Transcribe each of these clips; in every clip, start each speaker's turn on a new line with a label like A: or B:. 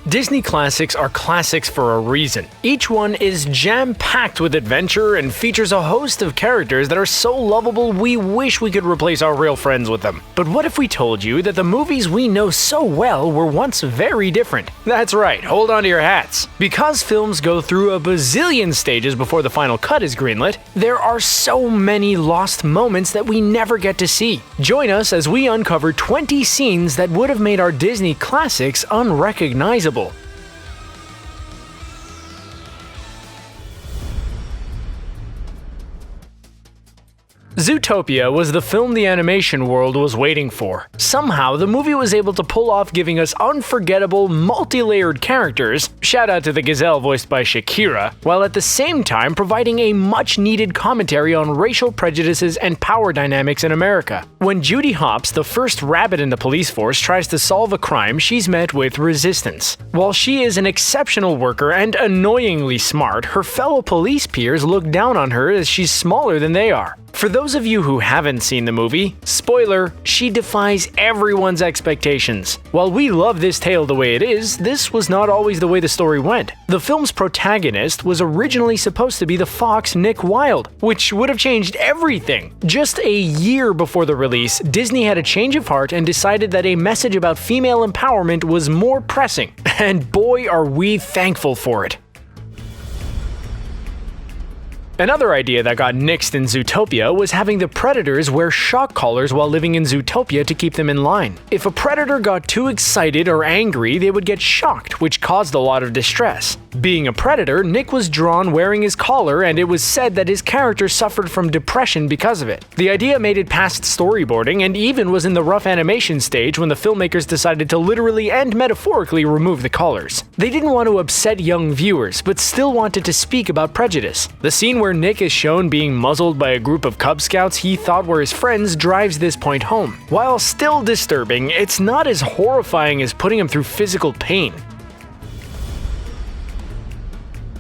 A: Disney classics are classics for a reason. Each one is jam-packed with adventure and features a host of characters that are so lovable we wish we could replace our real friends with them. But what if we told you that the movies we know so well were once very different? That's right, hold on to your hats. Because films go through a bazillion stages before the final cut is greenlit, there are so many lost moments that we never get to see. Join us as we uncover 20 scenes that would have made our Disney classics unrecognizable. Zootopia was the film the animation world was waiting for. Somehow, the movie was able to pull off giving us unforgettable, multi-layered characters, shout out to the gazelle voiced by Shakira, while at the same time providing a much-needed commentary on racial prejudices and power dynamics in America. When Judy Hopps, the first rabbit in the police force, tries to solve a crime, she's met with resistance. While she is an exceptional worker and annoyingly smart, her fellow police peers look down on her as she's smaller than they are. For those of you who haven't seen the movie, spoiler, she defies everyone's expectations. While we love this tale the way it is, this was not always the way the story went. The film's protagonist was originally supposed to be the fox Nick Wilde, which would have changed everything. Just a year before the release, Disney had a change of heart and decided that a message about female empowerment was more pressing. And boy, are we thankful for it. Another idea that got nixed in Zootopia was having the predators wear shock collars while living in Zootopia to keep them in line. If a predator got too excited or angry, they would get shocked, which caused a lot of distress. Being a predator, Nick was drawn wearing his collar, and it was said that his character suffered from depression because of it. The idea made it past storyboarding and even was in the rough animation stage when the filmmakers decided to literally and metaphorically remove the collars. They didn't want to upset young viewers, but still wanted to speak about prejudice. The scene where Nick is shown being muzzled by a group of Cub Scouts he thought were his friends drives this point home. While still disturbing, it's not as horrifying as putting him through physical pain.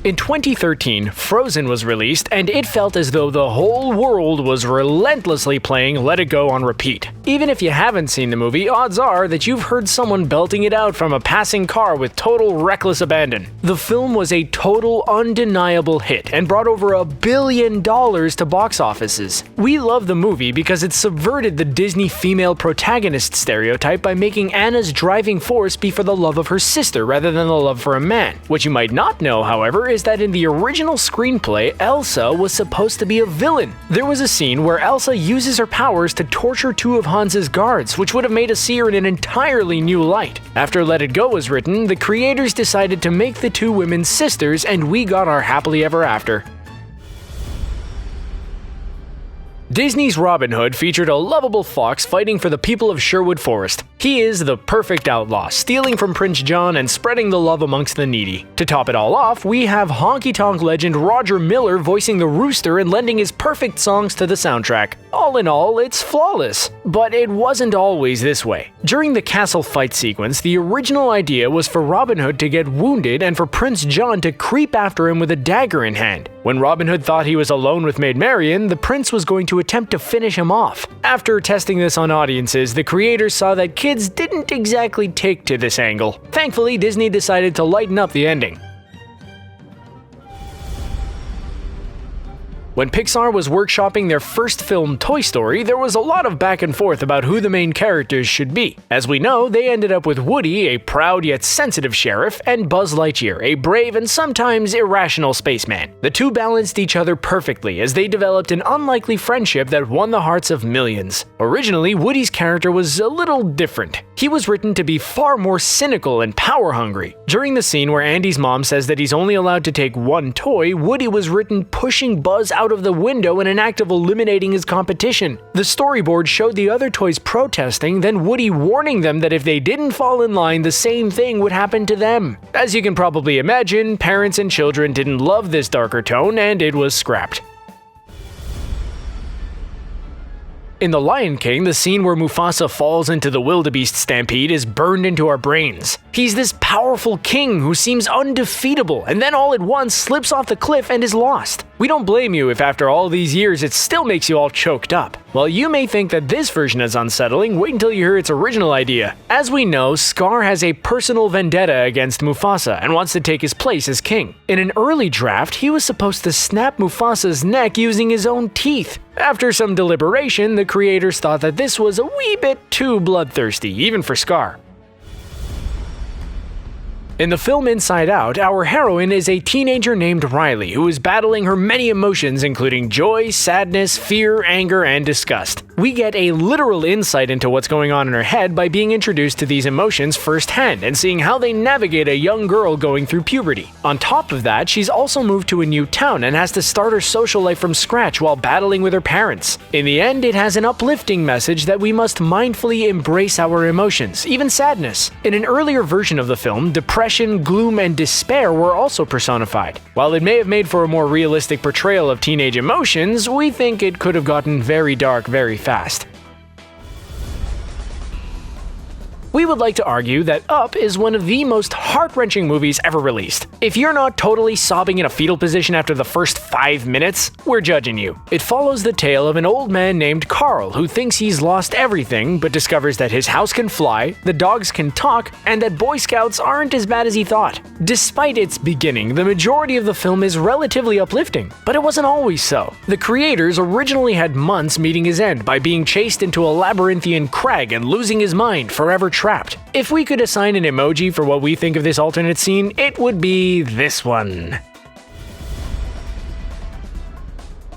A: In 2013, Frozen was released, and it felt as though the whole world was relentlessly playing Let It Go on repeat. Even if you haven't seen the movie, odds are that you've heard someone belting it out from a passing car with total reckless abandon. The film was a total undeniable hit and brought over $1 billion to box offices. We love the movie because it subverted the Disney female protagonist stereotype by making Anna's driving force be for the love of her sister rather than the love for a man. What you might not know, however, is that in the original screenplay, Elsa was supposed to be a villain. There was a scene where Elsa uses her powers to torture two of Hans's guards, which would have made us see her in an entirely new light. After Let It Go was written, the creators decided to make the two women sisters, and we got our happily ever after. Disney's Robin Hood featured a lovable fox fighting for the people of Sherwood Forest. He is the perfect outlaw, stealing from Prince John and spreading the love amongst the needy. To top it all off, we have honky-tonk legend Roger Miller voicing the rooster and lending his perfect songs to the soundtrack. All in all, it's flawless. But it wasn't always this way. During the castle fight sequence, the original idea was for Robin Hood to get wounded and for Prince John to creep after him with a dagger in hand. When Robin Hood thought he was alone with Maid Marian, the prince was going to attempt to finish him off. After testing this on audiences, the creators saw that kids didn't exactly take to this angle. Thankfully, Disney decided to lighten up the ending. When Pixar was workshopping their first film, Toy Story, there was a lot of back and forth about who the main characters should be. As we know, they ended up with Woody, a proud yet sensitive sheriff, and Buzz Lightyear, a brave and sometimes irrational spaceman. The two balanced each other perfectly as they developed an unlikely friendship that won the hearts of millions. Originally, Woody's character was a little different. He was written to be far more cynical and power-hungry. During the scene where Andy's mom says that he's only allowed to take one toy, Woody was written pushing Buzz out of the window in an act of eliminating his competition. The storyboard showed the other toys protesting, then Woody warning them that if they didn't fall in line, the same thing would happen to them. As you can probably imagine, parents and children didn't love this darker tone, and it was scrapped. In The Lion King, the scene where Mufasa falls into the wildebeest stampede is burned into our brains. He's this powerful king who seems undefeatable, and then all at once slips off the cliff and is lost. We don't blame you if after all these years it still makes you all choked up. While you may think that this version is unsettling, wait until you hear its original idea. As we know, Scar has a personal vendetta against Mufasa and wants to take his place as king. In an early draft, he was supposed to snap Mufasa's neck using his own teeth. After some deliberation, the creators thought that this was a wee bit too bloodthirsty, even for Scar. In the film Inside Out, our heroine is a teenager named Riley who is battling her many emotions including joy, sadness, fear, anger, and disgust. We get a literal insight into what's going on in her head by being introduced to these emotions firsthand and seeing how they navigate a young girl going through puberty. On top of that, she's also moved to a new town and has to start her social life from scratch while battling with her parents. In the end, it has an uplifting message that we must mindfully embrace our emotions, even sadness. In an earlier version of the film, depression, gloom, and despair were also personified. While it may have made for a more realistic portrayal of teenage emotions, we think it could have gotten very dark very fast. We would like to argue that Up is one of the most heart-wrenching movies ever released. If you're not totally sobbing in a fetal position after the first 5 minutes, we're judging you. It follows the tale of an old man named Carl who thinks he's lost everything but discovers that his house can fly, the dogs can talk, and that Boy Scouts aren't as bad as he thought. Despite its beginning, the majority of the film is relatively uplifting, but it wasn't always so. The creators originally had months meeting his end by being chased into a labyrinthian crag and losing his mind, forever trapped. If we could assign an emoji for what we think of this alternate scene, it would be this one.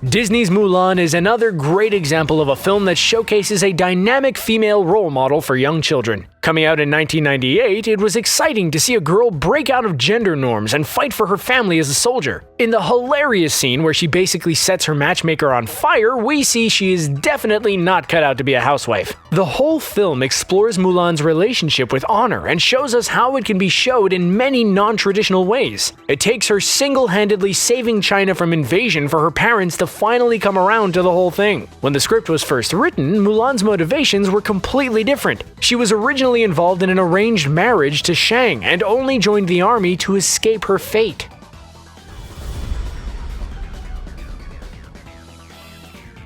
A: Disney's Mulan is another great example of a film that showcases a dynamic female role model for young children. Coming out in 1998, it was exciting to see a girl break out of gender norms and fight for her family as a soldier. In the hilarious scene where she basically sets her matchmaker on fire, we see she is definitely not cut out to be a housewife. The whole film explores Mulan's relationship with honor and shows us how it can be showed in many non-traditional ways. It takes her single-handedly saving China from invasion for her parents to finally come around to the whole thing. When the script was first written, Mulan's motivations were completely different. She was originally involved in an arranged marriage to Shang and only joined the army to escape her fate.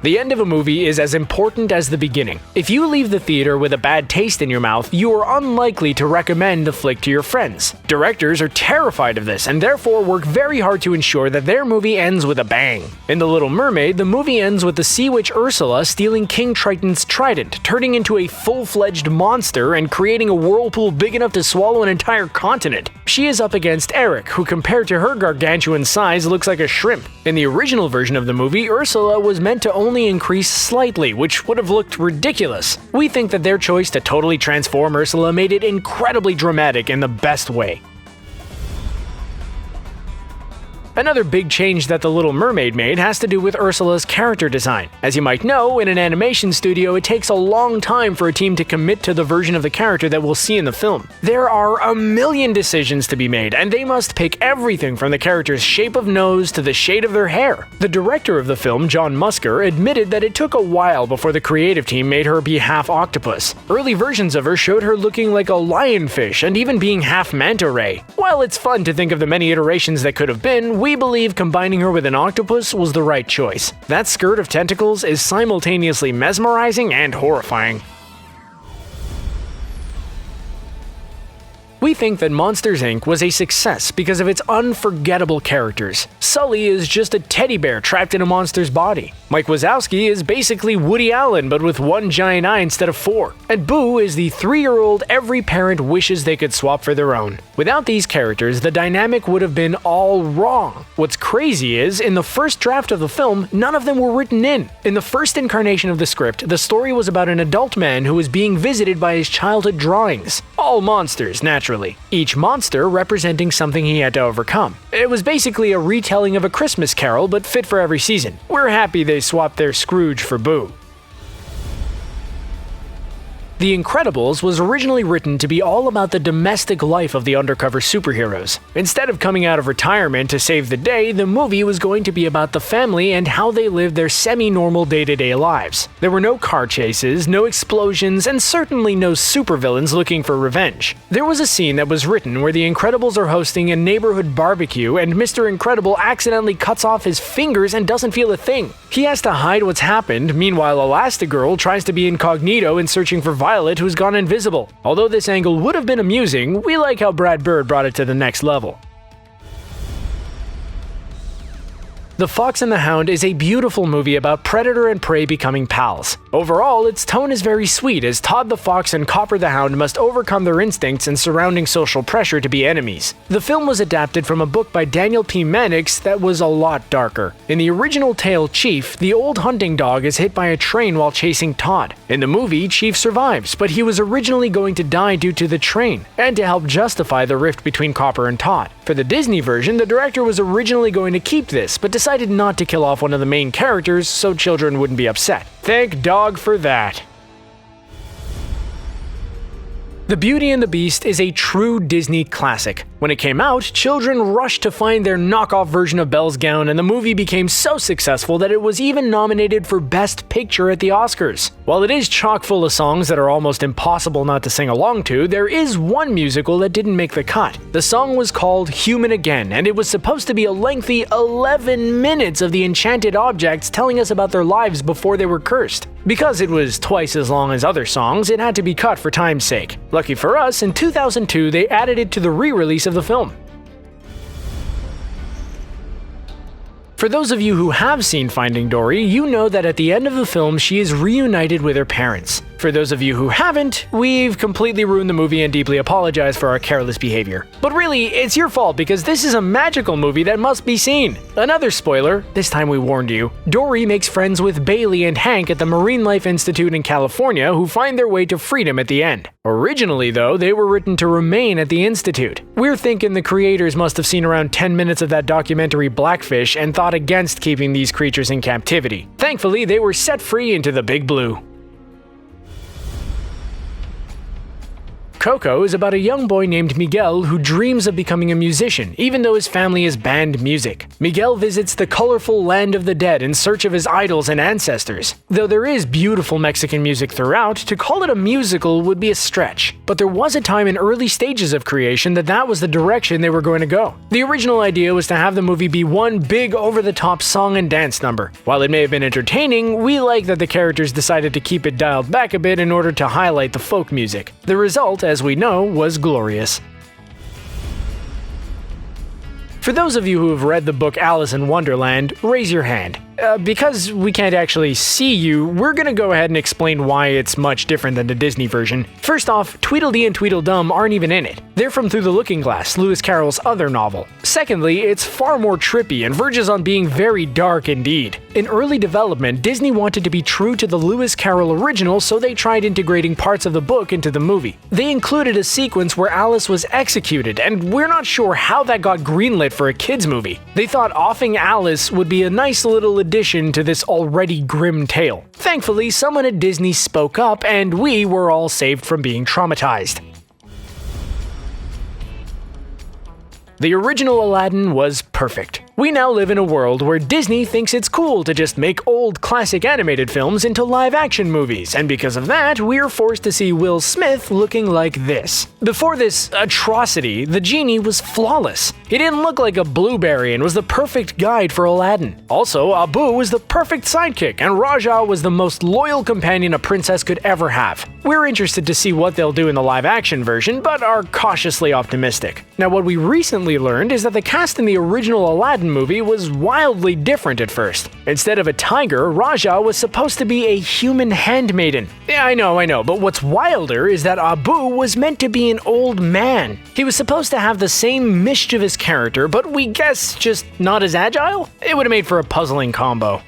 A: The end of a movie is as important as the beginning. If you leave the theater with a bad taste in your mouth, you are unlikely to recommend the flick to your friends. Directors are terrified of this and therefore work very hard to ensure that their movie ends with a bang. In The Little Mermaid, the movie ends with the sea witch Ursula stealing King Triton's trident, turning into a full-fledged monster and creating a whirlpool big enough to swallow an entire continent. She is up against Eric, who compared to her gargantuan size looks like a shrimp. In the original version of the movie, Ursula was meant to only increase slightly, which would have looked ridiculous. We think that their choice to totally transform Ursula made it incredibly dramatic in the best way. Another big change that The Little Mermaid made has to do with Ursula's character design. As you might know, in an animation studio, it takes a long time for a team to commit to the version of the character that we'll see in the film. There are a million decisions to be made, and they must pick everything from the character's shape of nose to the shade of their hair. The director of the film, John Musker, admitted that it took a while before the creative team made her be half octopus. Early versions of her showed her looking like a lionfish and even being half manta ray. While it's fun to think of the many iterations that could have been, we believe combining her with an octopus was the right choice. That skirt of tentacles is simultaneously mesmerizing and horrifying. We think that Monsters, Inc. was a success because of its unforgettable characters. Sully is just a teddy bear trapped in a monster's body. Mike Wazowski is basically Woody Allen but with one giant eye instead of 4. And Boo is the 3-year-old every parent wishes they could swap for their own. Without these characters, the dynamic would have been all wrong. What's crazy is, in the first draft of the film, none of them were written in. In the first incarnation of the script, the story was about an adult man who was being visited by his childhood drawings. All monsters, naturally. Each monster representing something he had to overcome. It was basically a retelling of A Christmas Carol, but fit for every season. We're happy they swapped their Scrooge for Boo. The Incredibles was originally written to be all about the domestic life of the undercover superheroes. Instead of coming out of retirement to save the day, the movie was going to be about the family and how they lived their semi-normal day-to-day lives. There were no car chases, no explosions, and certainly no supervillains looking for revenge. There was a scene that was written where the Incredibles are hosting a neighborhood barbecue and Mr. Incredible accidentally cuts off his fingers and doesn't feel a thing. He has to hide what's happened, meanwhile Elastigirl tries to be incognito in searching for Violet, who's gone invisible. Although this angle would have been amusing, we like how Brad Bird brought it to the next level. The Fox and the Hound is a beautiful movie about predator and prey becoming pals. Overall, its tone is very sweet as Todd the Fox and Copper the Hound must overcome their instincts and surrounding social pressure to be enemies. The film was adapted from a book by Daniel P. Mannix that was a lot darker. In the original tale, Chief, the old hunting dog, is hit by a train while chasing Todd. In the movie, Chief survives, but he was originally going to die due to the train, and to help justify the rift between Copper and Todd. For the Disney version, the director was originally going to keep this, but decided not to kill off one of the main characters so children wouldn't be upset. Thank dog for that. The Beauty and the Beast is a true Disney classic. When it came out, children rushed to find their knockoff version of Belle's gown, and the movie became so successful that it was even nominated for Best Picture at the Oscars. While it is chock full of songs that are almost impossible not to sing along to, there is one musical that didn't make the cut. The song was called Human Again, and it was supposed to be a lengthy 11 minutes of the enchanted objects telling us about their lives before they were cursed. Because it was twice as long as other songs, it had to be cut for time's sake. Lucky for us, in 2002 they added it to the re-release of the film. For those of you who have seen Finding Dory, you know that at the end of the film she is reunited with her parents. For those of you who haven't, we've completely ruined the movie and deeply apologize for our careless behavior. But really, it's your fault because this is a magical movie that must be seen. Another spoiler, this time we warned you. Dory makes friends with Bailey and Hank at the Marine Life Institute in California who find their way to freedom at the end. Originally though, they were written to remain at the Institute. We're thinking the creators must have seen around 10 minutes of that documentary Blackfish and thought against keeping these creatures in captivity. Thankfully, they were set free into the big blue. Coco is about a young boy named Miguel who dreams of becoming a musician, even though his family has banned music. Miguel visits the colorful land of the dead in search of his idols and ancestors. Though there is beautiful Mexican music throughout, to call it a musical would be a stretch. But there was a time in early stages of creation that was the direction they were going to go. The original idea was to have the movie be one big over-the-top song and dance number. While it may have been entertaining, we like that the characters decided to keep it dialed back a bit in order to highlight the folk music. The result, as we know, was glorious. For those of you who have read the book Alice in Wonderland, raise your hand. Because we can't actually see you, we're gonna go ahead and explain why it's much different than the Disney version. First off, Tweedledee and Tweedledum aren't even in it. They're from Through the Looking Glass, Lewis Carroll's other novel. Secondly, it's far more trippy and verges on being very dark indeed. In early development, Disney wanted to be true to the Lewis Carroll original, so they tried integrating parts of the book into the movie. They included a sequence where Alice was executed, and we're not sure how that got greenlit for a kids movie. They thought offing Alice would be a nice little addition to this already grim tale. Thankfully, someone at Disney spoke up and we were all saved from being traumatized. The original Aladdin was perfect. We now live in a world where Disney thinks it's cool to just make old classic animated films into live-action movies, and because of that, we're forced to see Will Smith looking like this. Before this atrocity, the genie was flawless. He didn't look like a blueberry and was the perfect guide for Aladdin. Also, Abu was the perfect sidekick, and Rajah was the most loyal companion a princess could ever have. We're interested to see what they'll do in the live-action version, but are cautiously optimistic. Now, what we recently learned is that the cast in the original Aladdin movie was wildly different at first. Instead of a tiger, Rajah was supposed to be a human handmaiden. Yeah, I know, but what's wilder is that Abu was meant to be an old man. He was supposed to have the same mischievous character, but we guess just not as agile? It would have made for a puzzling combo.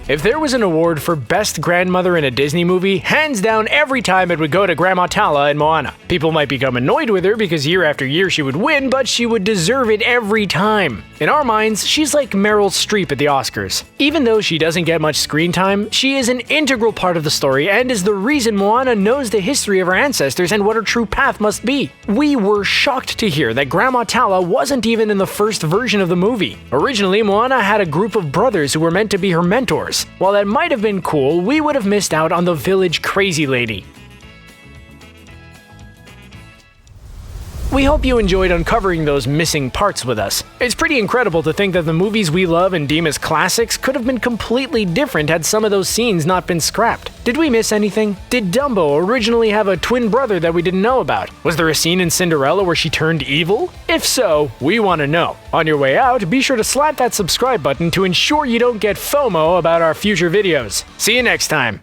A: If there was an award for best grandmother in a Disney movie, hands down every time it would go to Grandma Tala in Moana. People might become annoyed with her because year after year she would win, but she would deserve it every time. In our minds, she's like Meryl Streep at the Oscars. Even though she doesn't get much screen time, she is an integral part of the story and is the reason Moana knows the history of her ancestors and what her true path must be. We were shocked to hear that Grandma Tala wasn't even in the first version of the movie. Originally, Moana had a group of brothers who were meant to be her mentors. While that might have been cool, we would have missed out on the village crazy lady. We hope you enjoyed uncovering those missing parts with us. It's pretty incredible to think that the movies we love and deem as classics could have been completely different had some of those scenes not been scrapped. Did we miss anything? Did Dumbo originally have a twin brother that we didn't know about? Was there a scene in Cinderella where she turned evil? If so, we want to know. On your way out, be sure to slap that subscribe button to ensure you don't get FOMO about our future videos. See you next time.